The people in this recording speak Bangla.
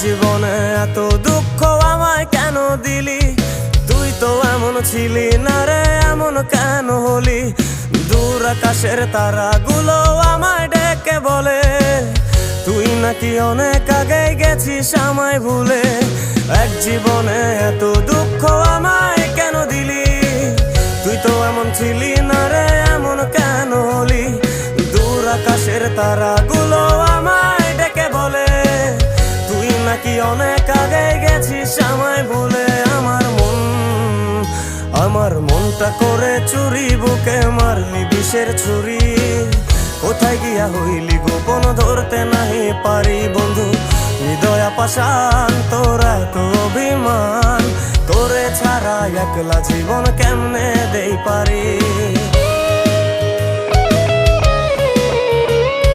জীবনে এত দুঃখ আমায় কেন দিলি? তুই তো এমন ছিলি না রে, এমন কেন হলি? দূর আকাশের তারাগুলো আমায় ডেকে বলে তুই নাকি অনেক আগে গেছিস আমায় ভুলে। এক জীবনে এত দুঃখ আমায় কেন দিলি? তুই তো এমন ছিলি না রে, এমন কেন হলি? দূর আকাশের তারাগুলো আমায় ডেকে বলে তুই নাকি অনেক আগে গেছিস আমায় ভুলে। আমার মনটা করে চুরি, বুকে মারলি বিষের ছুরি। কোথায় গিয়া হইলি গোপন ধরতে নাহি পারি বন্ধু। হৃদয় পাষাণ তোর এত অভিমান, তোরে ছাড়া একলা জীবন কেমনে দেই পারি?